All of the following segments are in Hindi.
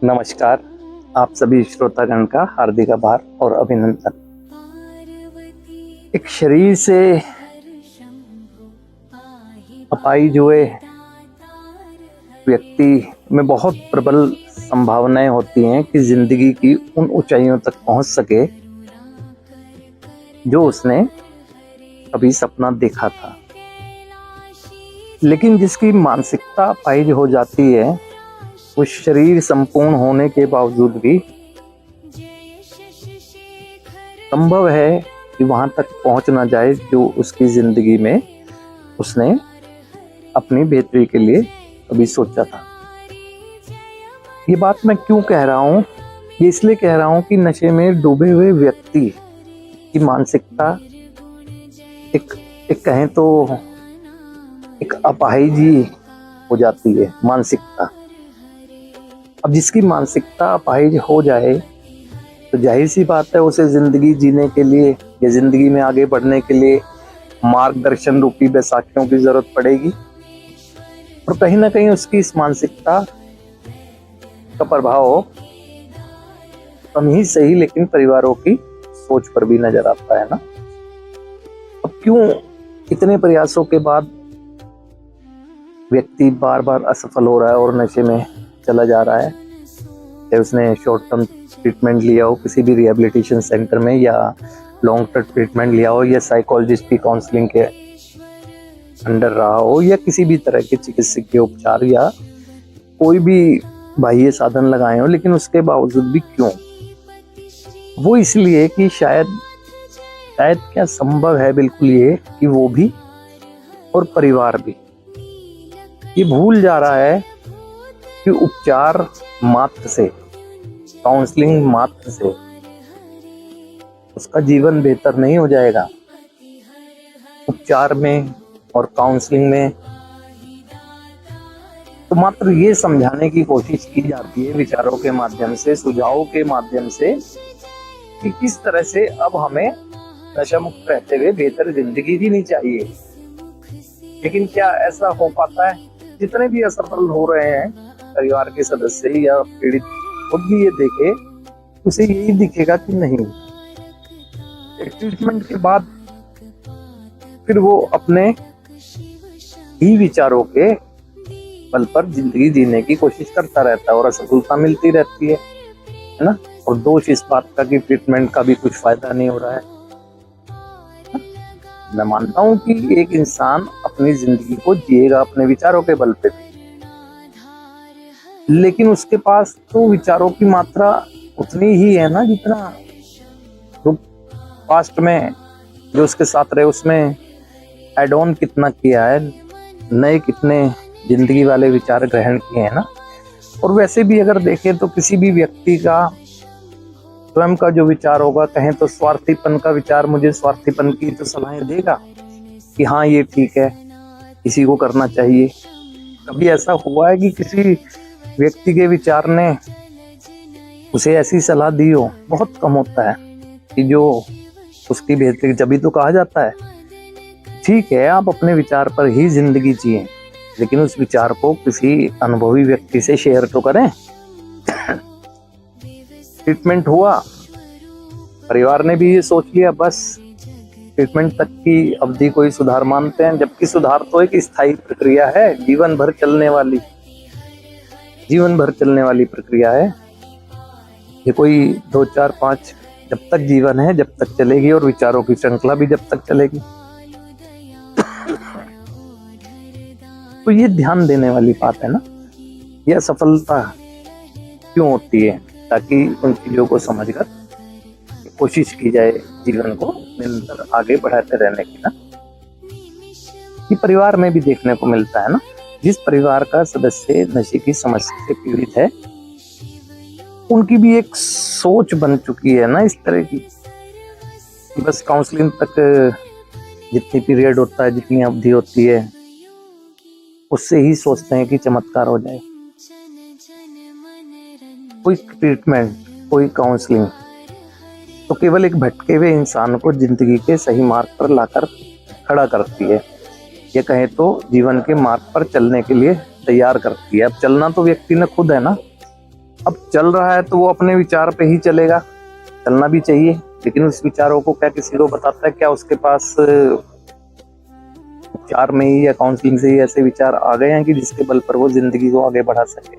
नमस्कार। आप सभी श्रोतागण का हार्दिक आभार और अभिनंदन। एक शरीर से अपाहिज हुए व्यक्ति में बहुत प्रबल संभावनाएं होती हैं कि जिंदगी की उन ऊंचाइयों तक पहुंच सके जो उसने कभी सपना देखा था। लेकिन जिसकी मानसिकता अपाहिज हो जाती है, उस शरीर संपूर्ण होने के बावजूद भी संभव है कि वहां तक पहुंच ना जाए जो उसकी जिंदगी में उसने अपनी बेहतरी के लिए कभी सोचा था। ये बात मैं क्यों कह रहा हूँ? ये इसलिए कह रहा हूँ कि नशे में डूबे हुए व्यक्ति की मानसिकता एक कहें तो एक अपाहिजी हो जाती है मानसिकता। अब जिसकी मानसिकता अपाहिज हो जाए तो जाहिर सी बात है उसे जिंदगी जीने के लिए या जिंदगी में आगे बढ़ने के लिए मार्गदर्शन रूपी बैसाखियों की जरूरत पड़ेगी। और कहीं ना कहीं उसकी इस मानसिकता का प्रभाव कम ही सही लेकिन परिवारों की सोच पर भी नजर आता है ना। अब क्यों इतने प्रयासों के बाद व्यक्ति बार बार असफल हो रहा है और नशे में चला जा रहा है? चाहे उसने शॉर्ट टर्म ट्रीटमेंट लिया हो किसी भी रिहेबिलिटेशन सेंटर में, या लॉन्ग टर्म ट्रीटमेंट लिया हो, या साइकोलॉजिस्ट की काउंसलिंग के अंडर रहा हो, या किसी भी तरह के चिकित्सकीय उपचार या कोई भी बाह्य साधन लगाए हो, लेकिन उसके बावजूद भी क्यों? वो इसलिए कि शायद क्या संभव है बिल्कुल ये कि वो भी और परिवार भी ये भूल जा रहा है कि उपचार मात्र से, काउंसलिंग मात्र से उसका जीवन बेहतर नहीं हो जाएगा। उपचार में और काउंसलिंग में तो मात्र ये समझाने की कोशिश की जाती है विचारों के माध्यम से, सुझावों के माध्यम से, कि किस तरह से अब हमें नशा मुक्त रहते हुए बेहतर जिंदगी जीनी चाहिए। लेकिन क्या ऐसा हो पाता है? जितने भी असफल हो रहे हैं परिवार के सदस्य या पीड़ित खुद भी ये देखे, उसे यही दिखेगा कि नहीं, ट्रीटमेंट के बाद फिर वो अपने ही विचारों के बल पर जिंदगी जीने की कोशिश करता रहता है और असफलता मिलती रहती है ना। और दोष इस बात का कि ट्रीटमेंट का भी कुछ फायदा नहीं हो रहा है। मैं मानता हूं कि एक इंसान अपनी जिंदगी को जिएगा अपने विचारों के बल पे भी, लेकिन उसके पास तो विचारों की मात्रा उतनी ही है ना जितना जो पास्ट में जो उसके साथ रहे उसमें एड ऑन कितना किया है, नए कितने जिंदगी वाले विचार ग्रहण किए हैं ना। और वैसे भी अगर देखें तो किसी भी व्यक्ति का स्वयं का जो विचार होगा, कहें तो स्वार्थीपन का विचार, मुझे स्वार्थीपन की तो सलाहें देगा कि हाँ ये ठीक है, किसी को करना चाहिए। कभी ऐसा हुआ है कि किसी व्यक्ति के विचार ने उसे ऐसी सलाह दी हो? बहुत कम होता है कि जो उसकी बेहतरी। जब भी तो कहा जाता है ठीक है आप अपने विचार पर ही जिंदगी जिए, लेकिन उस विचार को किसी अनुभवी व्यक्ति से शेयर तो करें। ट्रीटमेंट हुआ, परिवार ने भी ये सोच लिया बस ट्रीटमेंट तक की अवधि को ही सुधार मानते हैं, जबकि सुधार तो एक स्थायी प्रक्रिया है, जीवन भर चलने वाली प्रक्रिया है। ये कोई 2, 4, 5 जब तक जीवन है जब तक चलेगी, और विचारों की श्रृंखला भी जब तक चलेगी। तो ये ध्यान देने वाली बात है ना। यह सफलता क्यों होती है? ताकि उन चीजों को समझकर कोशिश की जाए जीवन को निरंतर आगे बढ़ाते रहने की ना। ये परिवार में भी देखने को मिलता है ना। जिस परिवार का सदस्य नशे की समस्या से पीड़ित है, उनकी भी एक सोच बन चुकी है ना इस तरह की, बस काउंसलिंग तक जितनी पीरियड होता है, जितनी अवधि होती है, उससे ही सोचते हैं कि चमत्कार हो जाए। कोई ट्रीटमेंट, कोई काउंसलिंग तो केवल एक भटके हुए इंसान को जिंदगी के सही मार्ग पर लाकर खड़ा करती है, ये कहें तो जीवन के मार्ग पर चलने के लिए तैयार करती है। अब चलना तो व्यक्ति ने खुद है ना, अब चल रहा है तो वो अपने विचार पे ही चलेगा, चलना भी चाहिए, लेकिन उस विचारों को क्या किसी को बताता है? क्या उसके पास विचार में ही या काउंसलिंग से ही ऐसे विचार आ गए हैं कि जिसके बल पर वो जिंदगी को आगे बढ़ा सके?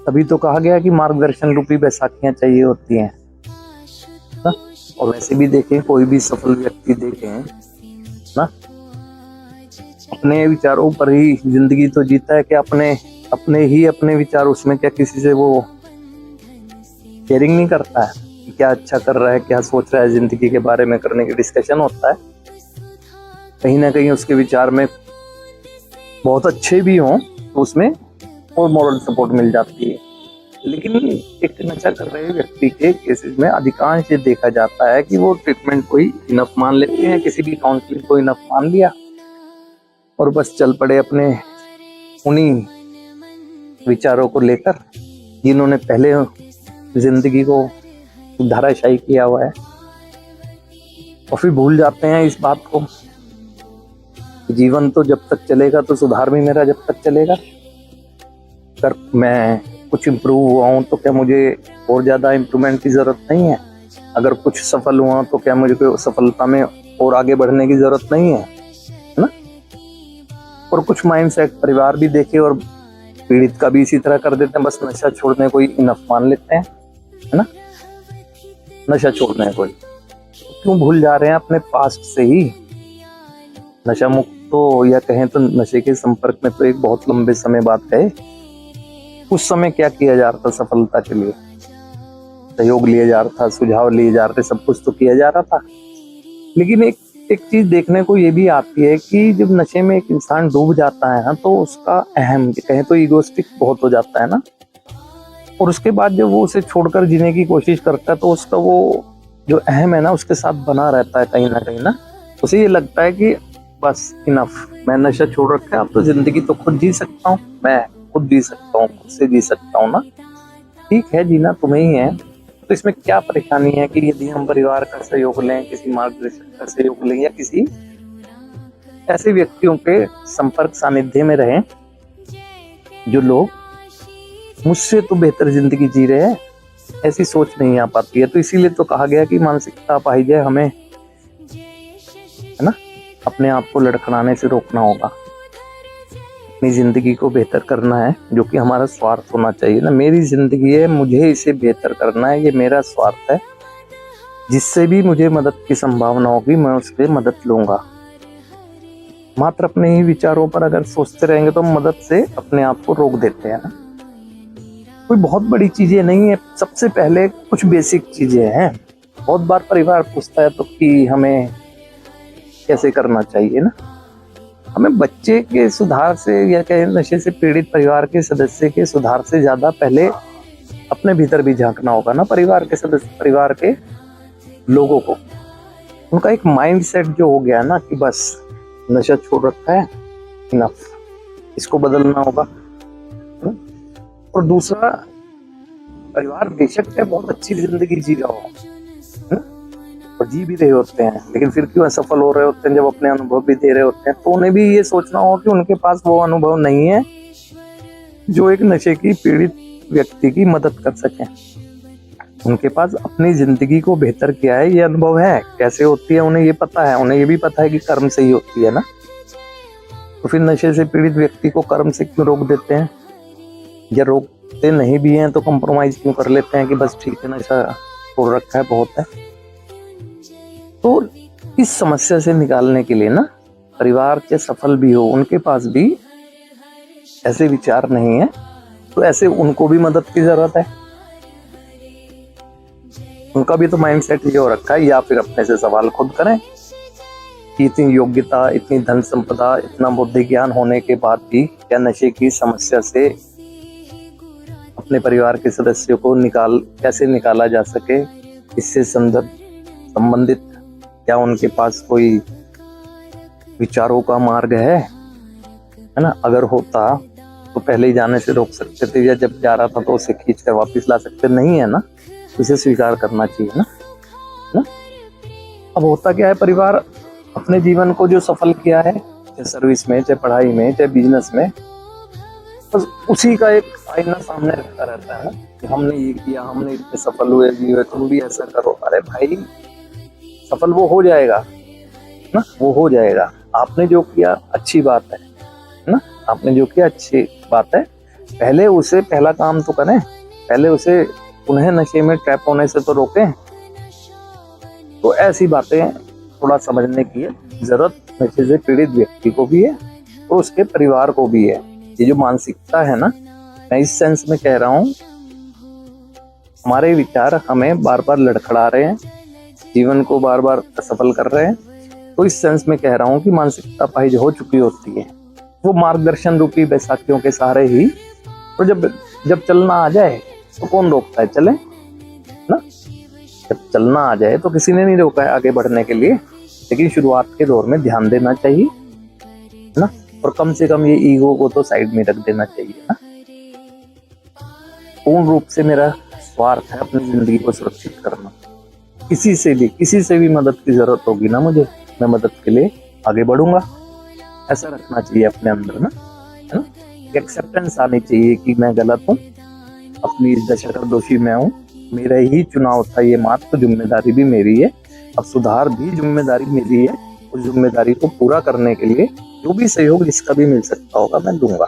तभी तो कहा गया कि मार्गदर्शन रूपी बैसाखियां चाहिए होती हैं ना। और वैसे भी देखें, कोई भी सफल व्यक्ति देखें ना, अपने विचारों पर ही जिंदगी तो जीता है। कि अपने विचार, उसमें क्या किसी से वो शेयरिंग नहीं करता है? क्या अच्छा कर रहा है, क्या सोच रहा है जिंदगी के बारे में, करने की डिस्कशन होता है। कहीं ना कहीं उसके विचार में बहुत अच्छे भी हों तो उसमें और मॉरल सपोर्ट मिल जाती है। लेकिन एक नशा कर रहे व्यक्ति के केसेस में अधिकांश ये देखा जाता है कि वो ट्रीटमेंट को ही इनफ मान लेते हैं, किसी भी काउंसलिंग को इनफ मान लिया और बस चल पड़े अपने उन्हीं विचारों को लेकर जिन्होंने पहले जिंदगी को धाराशायी किया हुआ है। और फिर भूल जाते हैं इस बात को, जीवन तो जब तक चलेगा तो सुधार भी मेरा जब तक चलेगा। अगर मैं कुछ इम्प्रूव हुआ हूँ तो क्या मुझे और ज़्यादा इम्प्रूवमेंट की ज़रूरत नहीं है? अगर कुछ सफल हुआ तो क्या मुझे कोई सफलता में और आगे बढ़ने की ज़रूरत नहीं है ना? और कुछ माइंडसेट परिवार भी देखे और पीड़ित का भी इसी तरह कर देते हैं, बस नशा छोड़ने को ही इनफ मान लेते हैं, है ना। नशा छोड़ना है कोई, क्यों भूल जा रहे हैं अपने पास्ट से ही? नशा मुक्त तो, या कहें तो नशे के संपर्क में तो एक बहुत लंबे समय बाद गए। उस समय क्या किया जा रहा था सफलता के लिए? सहयोग लिया जा रहा था, सुझाव लिए जा रहे थे, सब कुछ तो किया जा रहा था। लेकिन एक चीज देखने को ये भी आती है कि जब नशे में एक इंसान डूब जाता है ना, तो उसका अहम, कहें तो ईगोस्टिक बहुत हो जाता है ना। और उसके बाद जब वो उसे छोड़कर जीने की कोशिश करता है तो उसका वो जो अहम है ना उसके साथ बना रहता है कहीं ना। उसे ये लगता है कि बस इनफ, मैं नशा छोड़ रखा है, अब तो जिंदगी तो खुद जी सकता हूँ, मैं खुद जी सकता हूँ, खुद से जी सकता हूँ ना। ठीक है, जीना तुम्हें ही है, तो इसमें क्या परेशानी है कि यदि हम परिवार का सहयोग लें, किसी मार्गदर्शक का सहयोग लें, या किसी ऐसे व्यक्तियों के संपर्क सानिध्य में रहें जो लोग मुझसे तो बेहतर जिंदगी जी रहे हैं, ऐसी सोच नहीं आ पाती है। तो इसीलिए तो कहा गया कि मानसिकता अपाहिज है, हमें, है ना, अपने आप को लड़खड़ाने से रोकना होगा, अपनी जिंदगी को बेहतर करना है, जो कि हमारा स्वार्थ होना चाहिए ना। मेरी जिंदगी है, मुझे इसे बेहतर करना है, ये मेरा स्वार्थ है। जिससे भी मुझे मदद की संभावना होगी मैं उससे मदद लूंगा। मात्र अपने ही विचारों पर अगर सोचते रहेंगे तो हम मदद से अपने आप को रोक देते हैं ना। कोई बहुत बड़ी चीजें नहीं है, सबसे पहले कुछ बेसिक चीजें हैं। बहुत बार परिवार पूछता है तो कि हमें कैसे करना चाहिए ना। हमें बच्चे के सुधार से, या कहें नशे से पीड़ित परिवार के सदस्य के सुधार से ज्यादा पहले अपने भीतर भी झांकना होगा ना। परिवार के सदस्य, परिवार के लोगों को, उनका एक माइंडसेट जो हो गया ना कि बस नशा छोड़ रखा है, इनफ, इसको बदलना होगा। और दूसरा, परिवार बेशक है बहुत अच्छी जिंदगी जी रहा हो और जी भी रहे होते हैं, लेकिन फिर क्यों असफल हो रहे होते हैं जब अपने अनुभव भी दे रहे होते हैं? तो उन्हें भी ये सोचना हो कि उनके पास वो अनुभव नहीं है जो एक नशे की पीड़ित व्यक्ति की मदद कर सके। उनके पास अपनी जिंदगी को बेहतर किया है, ये अनुभव है, कैसे होती है उन्हें ये पता है। उन्हें ये भी पता है कि कर्म से ही होती है ना। तो फिर नशे से पीड़ित व्यक्ति को कर्म से क्यों रोक देते हैं? या रोकते नहीं भी हैं तो कंप्रोमाइज क्यों कर लेते हैं कि बस ठीक है, नशा छोड़ रखा है, बहुत है। तो इस समस्या से निकालने के लिए ना, परिवार के सफल भी हो, उनके पास भी ऐसे विचार नहीं है, तो ऐसे उनको भी मदद की जरूरत है। उनका भी तो माइंडसेट ये हो रखा है। या फिर अपने से सवाल खुद करें कि इतनी योग्यता, इतनी धन संपदा, इतना बुद्धि ज्ञान होने के बाद भी क्या नशे की समस्या से अपने परिवार के सदस्यों को कैसे निकाला जा सके? इससे संबंधित क्या उनके पास कोई विचारों का मार्ग है ना? अगर होता तो पहले ही जाने से रोक सकते थे, या जब जा रहा था तो उसे खींच कर वापिस ला सकते। नहीं है ना, उसे स्वीकार करना चाहिए ना। अब होता क्या है, परिवार अपने जीवन को जो सफल किया है, चाहे सर्विस में, चाहे पढ़ाई में, चाहे बिजनेस में, बस उसी का एक आईना सामने रखता रहता है ना कि हमने ये किया, हमने इतने सफल हुए, जी तुम भी ऐसा करो। अरे भाई, सफल वो हो जाएगा ना, वो हो जाएगा। आपने जो किया अच्छी बात है ना, आपने जो किया अच्छी बात है। पहले उसे पहला काम तो करें, पहले उसे उन्हें नशे में ट्रैप होने से तो रोकें। तो ऐसी बातें थोड़ा समझने की जरूरत नशे से पीड़ित व्यक्ति को भी है और उसके परिवार को भी है। ये जो मानसिकता है ना, मैं इस सेंस में कह रहा हूँ, हमारे विचार हमें बार बार लड़खड़ा रहे हैं, जीवन को बार बार असफल कर रहे हैं। तो इस सेंस में कह रहा हूँ कि मानसिकता पाहिज हो चुकी होती है, वो मार्गदर्शन रूपी बैसाखियों के सहारे ही। तो जब चलना आ जाए तो कौन रोकता है, चले ना। जब चलना आ जाए तो किसी ने नहीं रोका है आगे बढ़ने के लिए, लेकिन शुरुआत के दौर में ध्यान देना चाहिए ना, और कम से कम ये ईगो को तो साइड में रख देना चाहिए ना। पूर्ण रूप से मेरा स्वार्थ है अपनी जिंदगी को सुरक्षित करना। किसी से भी मदद की जरूरत होगी ना मुझे, मैं मदद के लिए आगे बढ़ूंगा। ऐसा रखना चाहिए अपने अंदर ना, है ना। एक्सेप्टेंस आनी चाहिए कि मैं गलत हूँ, अपनी इस दशा का दोषी मैं हूँ, मेरा ही चुनाव था ये, मात्र जिम्मेदारी भी मेरी है, अब सुधार भी जिम्मेदारी मेरी है। उस जिम्मेदारी को पूरा करने के लिए जो भी सहयोग जिसका भी मिल सकता होगा मैं दूंगा।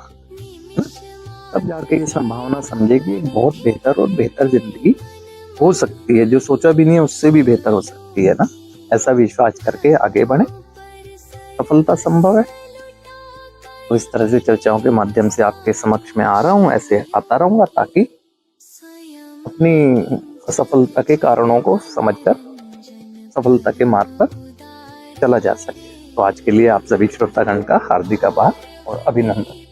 तब जाके ये संभावना समझे कि एक बहुत बेहतर और बेहतर जिंदगी हो सकती है, जो सोचा भी नहीं है उससे भी बेहतर हो सकती है ना। ऐसा विश्वास करके आगे बढ़े, सफलता संभव है। तो इस तरह से चर्चाओं के माध्यम से आपके समक्ष में आ रहा हूँ, ऐसे आता रहूंगा ताकि अपनी असफलता के कारणों को समझकर सफलता के मार्ग पर चला जा सके। तो आज के लिए आप सभी श्रोतागण का हार्दिक आभार और अभिनंदन।